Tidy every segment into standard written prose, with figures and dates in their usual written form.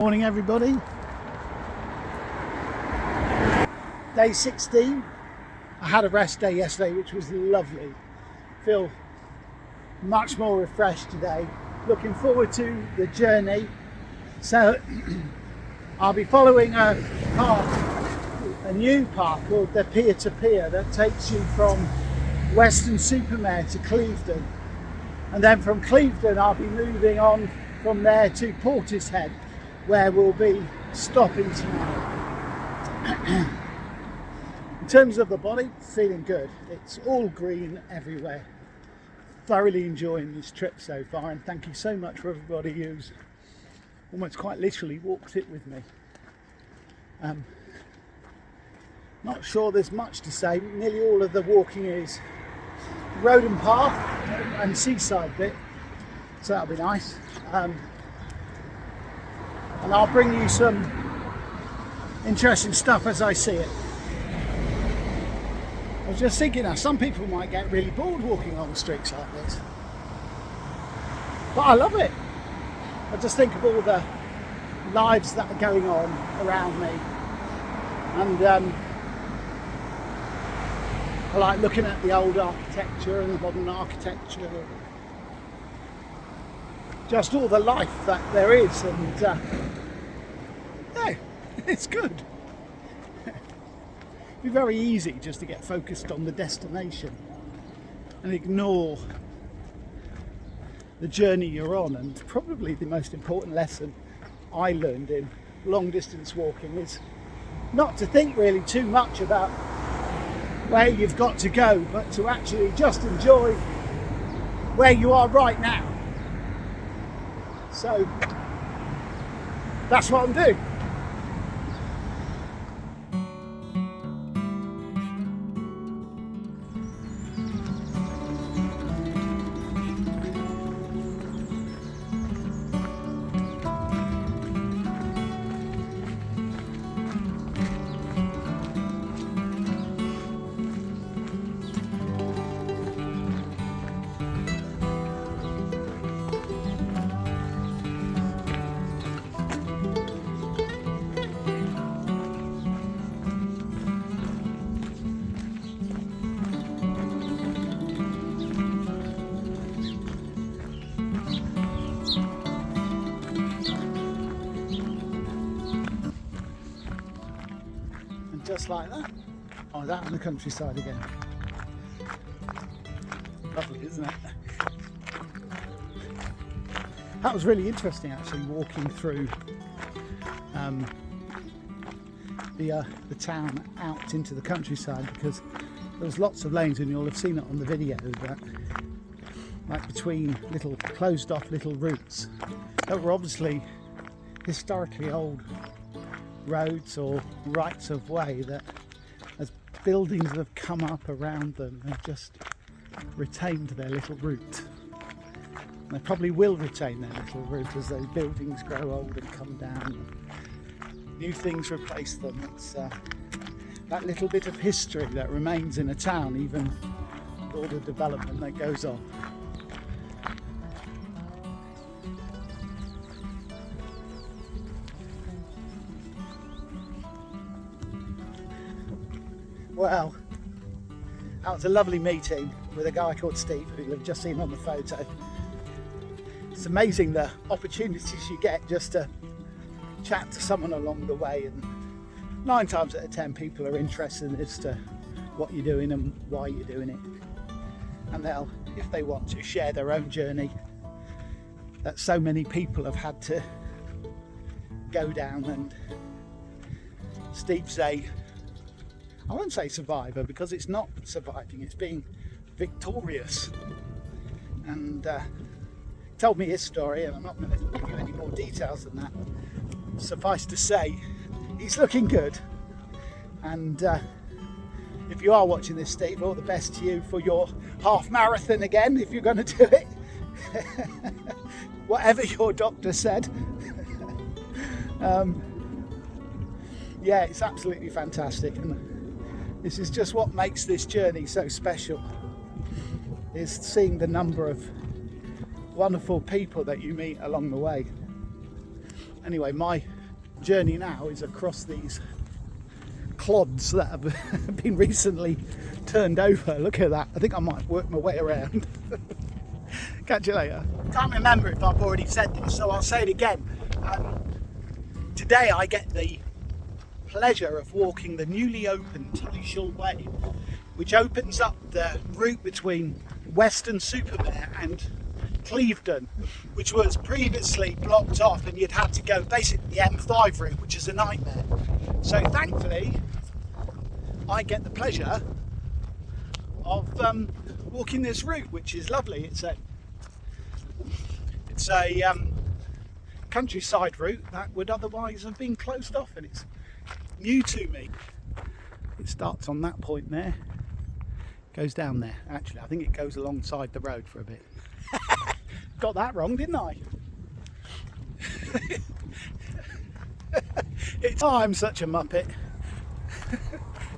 Morning everybody. Day 16. I had a rest day yesterday which was lovely. Feel much more refreshed today. Looking forward to the journey. So I'll be following a new path called the Pier-to-Pier that takes you from Weston Mare to Clevedon, and then from Clevedon I'll be moving on from there to Portishead, where we'll be stopping tonight. In terms of the body, feeling good. It's all green everywhere. Thoroughly enjoying this trip so far, and thank you so much for everybody who's almost quite literally walked it with me. Not sure there's much to say. Nearly all of the walking is road and path and seaside bit, so that'll be nice. And I'll bring you some interesting stuff as I see it. I was just thinking now, some people might get really bored walking on the streets like this, but I love it. I just think of all the lives that are going on around me, and I like looking at the old architecture and the modern architecture, just all the life that there is, and yeah, it's good. It'd be very easy just to get focused on the destination and ignore the journey you're on. And probably the most important lesson I learned in long distance walking is not to think really too much about where you've got to go, but to actually just enjoy where you are right now. So that's what I'm doing. Just like that. Oh, that in the countryside again. Lovely, isn't it? That was really interesting actually, walking through the town out into the countryside, because there was lots of lanes, and you'll have seen it on the video, that like between little closed off little routes that were obviously historically old roads or rights of way, that as buildings have come up around them, they've just retained their little route. And they probably will retain their little route as those buildings grow old and come down and new things replace them. It's that little bit of history that remains in a town, even with all the development that goes on. Well, that was a lovely meeting with a guy called Steve, who you've just seen on the photo. It's amazing the opportunities you get just to chat to someone along the way, and 9 times out of 10 people are interested as to what you're doing and why you're doing it. And they'll, if they want to, share their own journey that so many people have had to go down. And Steve's I won't say survivor, because it's not surviving, it's being victorious. And told me his story, and I'm not going to give you any more details than that. Suffice to say, he's looking good. And if you are watching this, Steve, all the best to you for your half marathon again, if you're going to do it. Whatever your doctor said. Yeah, it's absolutely fantastic. And this is just what makes this journey so special, is seeing the number of wonderful people that you meet along the way. Anyway, my journey now is across these clods that have been recently turned over. Look at that. I think I might work my way around. Catch you later. Can't remember if I've already said this, so I'll say it again. Today I get the pleasure of walking the newly opened Portishead Way, which opens up the route between Weston-super-Mare and Clevedon, which was previously blocked off, and you'd had to go basically the M5 route, which is a nightmare. So thankfully I get the pleasure of walking this route, which is lovely. It's a countryside route that would otherwise have been closed off, and it's new to me. It starts on that point there, goes down there. Actually, I think it goes alongside the road for a bit. Got that wrong, didn't I? I'm such a muppet.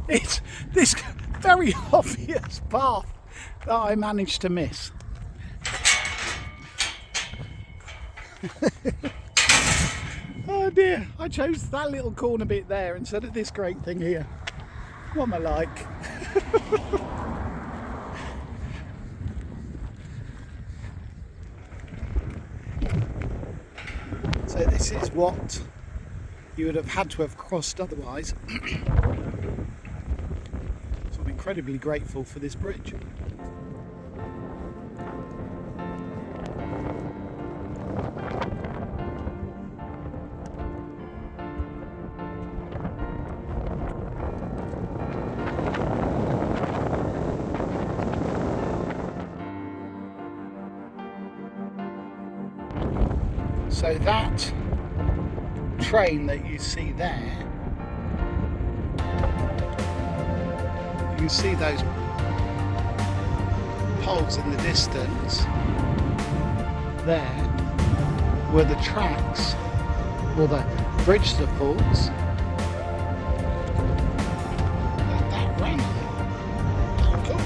It's this very obvious path that I managed to miss. Oh dear, I chose that little corner bit there instead of this great thing here. What am I like? So this is what you would have had to have crossed otherwise. So I'm incredibly grateful for this bridge. So that train that you see there, you can see those poles in the distance. There were the tracks or the bridge supports that ran on. Oh, cool.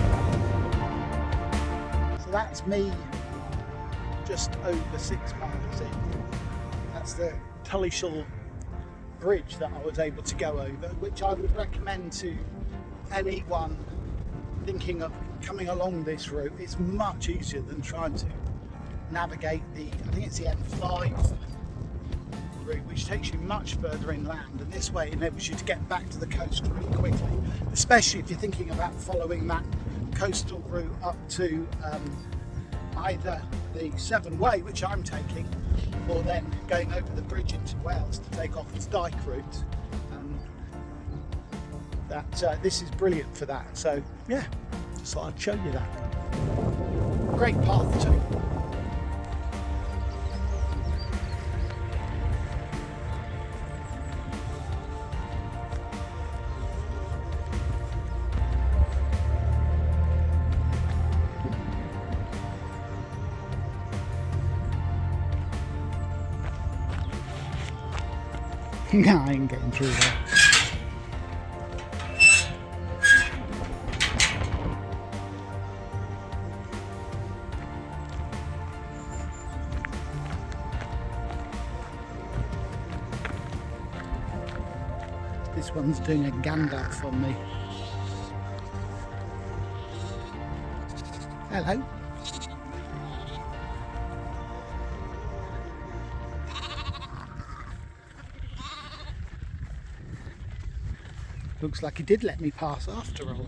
So that's me just over 6 miles in. That's the Portishead bridge that I was able to go over, which I would recommend to anyone thinking of coming along this route. It's much easier than trying to navigate I think it's the M5 route, which takes you much further inland, and this way enables you to get back to the coast really quickly, especially if you're thinking about following that coastal route up to either the Severn Way, which I'm taking, or then going over the bridge into Wales to take off its Dyke route. This is brilliant for that. So yeah, just thought I'd show you that. Great path too. No, I ain't getting through there. This one's doing a Gandalf on me. Hello. Looks like he did let me pass after all.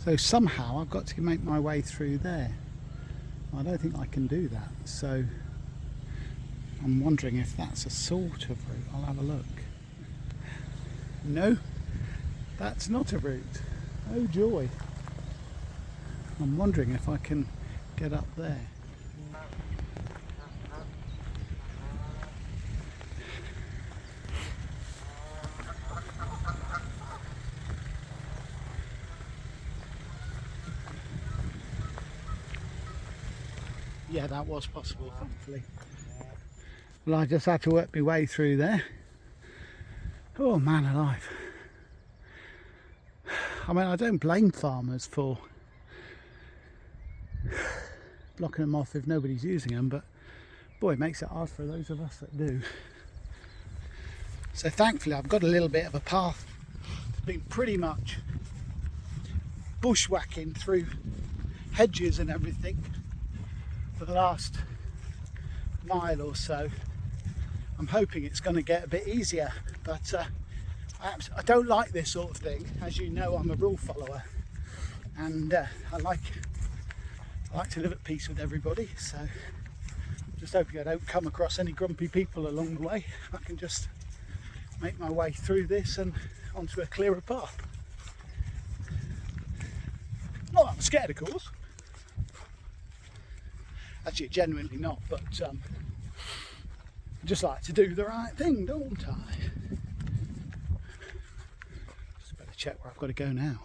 So somehow I've got to make my way through there. I don't think I can do that, so I'm wondering if that's a sort of route. I'll have a look. No, that's not a route. Oh joy. I'm wondering if I can get up there. Yeah, that was possible, thankfully. Well, I just had to work my way through there. Oh man alive. I mean, I don't blame farmers for blocking them off if nobody's using them, but boy, it makes it hard for those of us that do. So thankfully I've got a little bit of a path. It's been pretty much bushwhacking through hedges and everything for the last mile or so. I'm hoping it's going to get a bit easier, but I don't like this sort of thing. As you know, I'm a rule follower, and I like to live at peace with everybody, so I'm just hoping I don't come across any grumpy people along the way. I can just make my way through this and onto a clearer path. Not that I'm scared, of course. Actually, genuinely not, but I just like to do the right thing, don't I? Just better check where I've got to go now.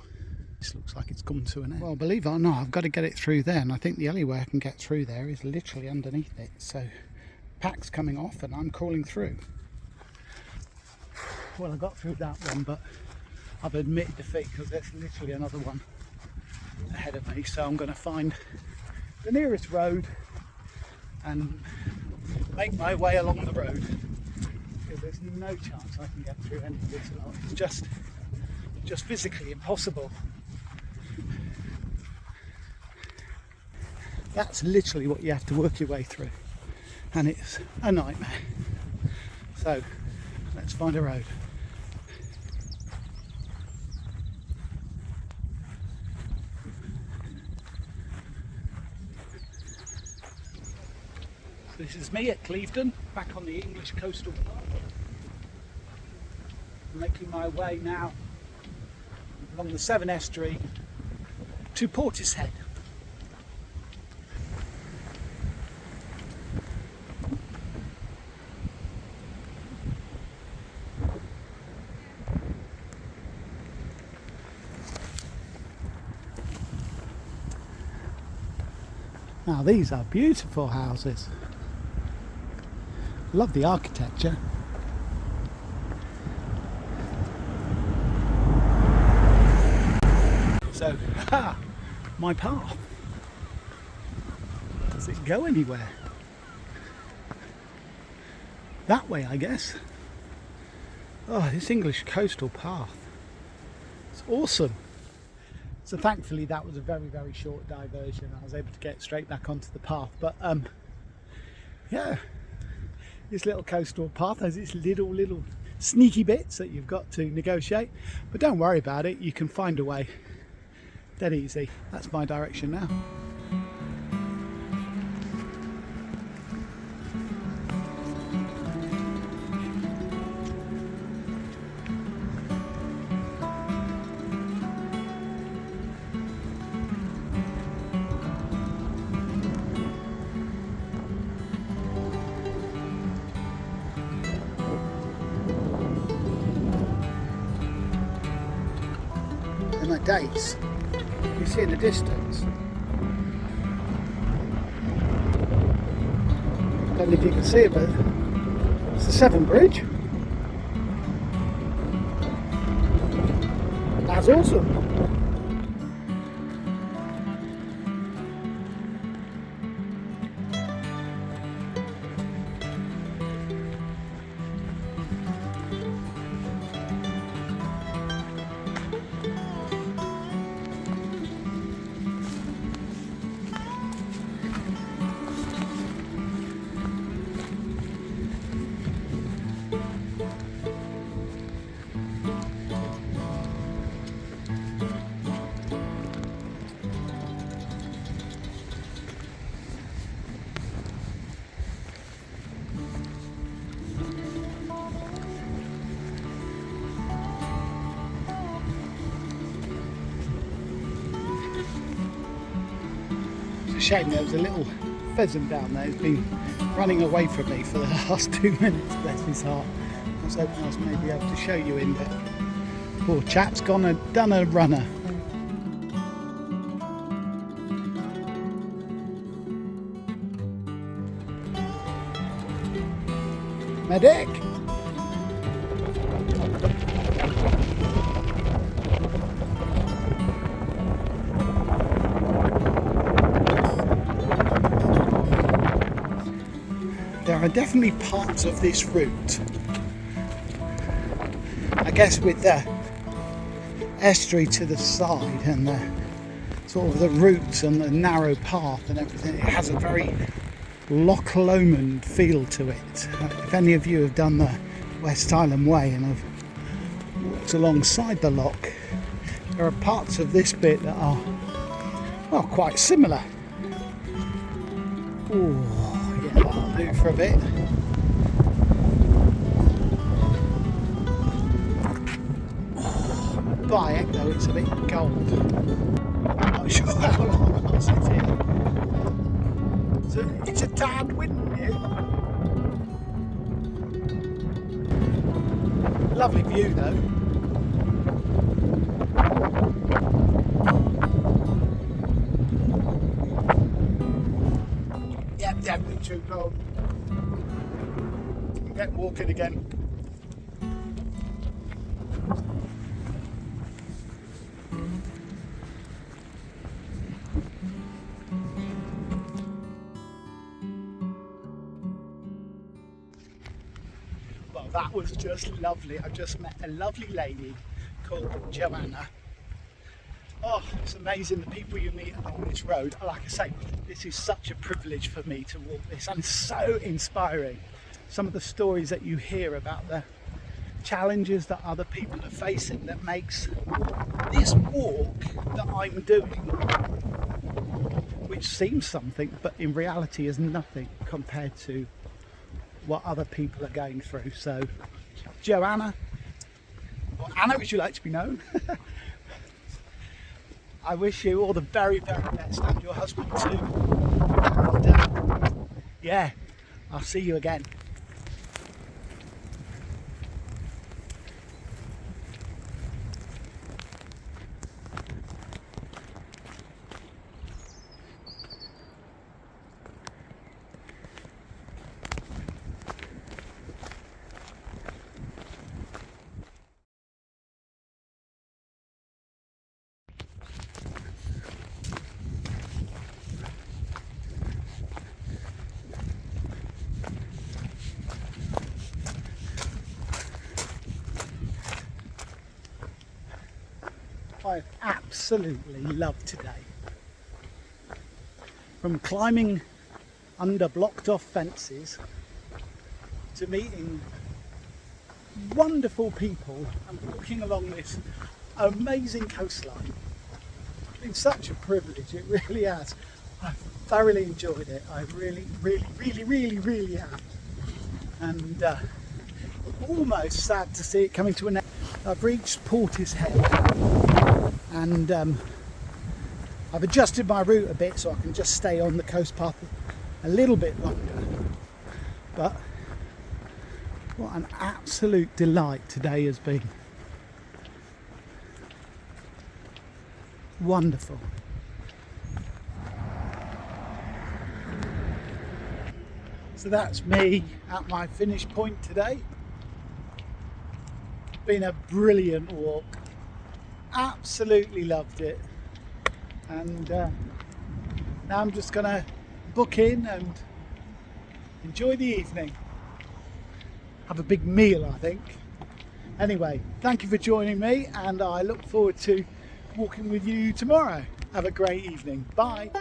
This looks like it's come to an end. Well, believe it or not, I've got to get it through there, and I think the only way I can get through there is literally underneath it. So, pack's coming off and I'm crawling through. Well, I got through that one, but I've admitted defeat because there's literally another one ahead of me. So I'm going to find the nearest road and make my way along the road, because there's no chance I can get through any of this. It's just physically impossible. That's literally what you have to work your way through, and it's a nightmare. So let's find a road. This is me at Clevedon, back on the English coastal path. I'm making my way now along the Severn Estuary to Portishead. Now these are beautiful houses. Love the architecture. So, my path. Does it go anywhere? That way, I guess. Oh, this English coastal path. It's awesome. So thankfully that was a very, very short diversion. I was able to get straight back onto the path. But yeah. This little coastal path has its little sneaky bits that you've got to negotiate, but don't worry about it, you can find a way. Dead easy. That's my direction now. And my dates, you see in the distance. I don't know if you can see it, but it's the Severn Bridge. That's awesome. Shame there was a little pheasant down there who's been running away from me for the last 2 minutes, bless his heart. I was hoping I was maybe able to show you him, but poor chap's done a runner. Medic! There are definitely parts of this route, I guess with the estuary to the side and the sort of the routes and the narrow path and everything, it has a very Loch Lomond feel to it. If any of you have done the West Island Way and have walked alongside the loch, there are parts of this bit that are, well, quite similar. Ooh, yeah, that'll do for a bit. By heck though, it's a bit cold. I'm not sure how long I'll sit here. It's a tad windy. Lovely view though. Yep, definitely too cold. Get walking again. Well, that was just lovely. I just met a lovely lady called Joanna. Oh, it's amazing the people you meet along this road. Like I say, this is such a privilege for me to walk this, and so inspiring. Some of the stories that you hear about the challenges that other people are facing that makes this walk that I'm doing, which seems something, but in reality is nothing compared to what other people are going through. So, Joanna, or Anna, would you like to be known? I wish you all the very, very best, and your husband too. And, yeah, I'll see you again. I've absolutely loved today. From climbing under blocked off fences to meeting wonderful people and walking along this amazing coastline. It's been such a privilege, it really has. I've thoroughly enjoyed it. I really have. And almost sad to see it coming to an end. I've reached Portishead. And I've adjusted my route a bit so I can just stay on the coast path a little bit longer. But what an absolute delight today has been. Wonderful. So that's me at my finish point today. Been a brilliant walk. Absolutely loved it, and now I'm just gonna book in and enjoy the evening, have a big meal I think. Anyway, thank you for joining me, and I look forward to walking with you tomorrow. Have a great evening. Bye.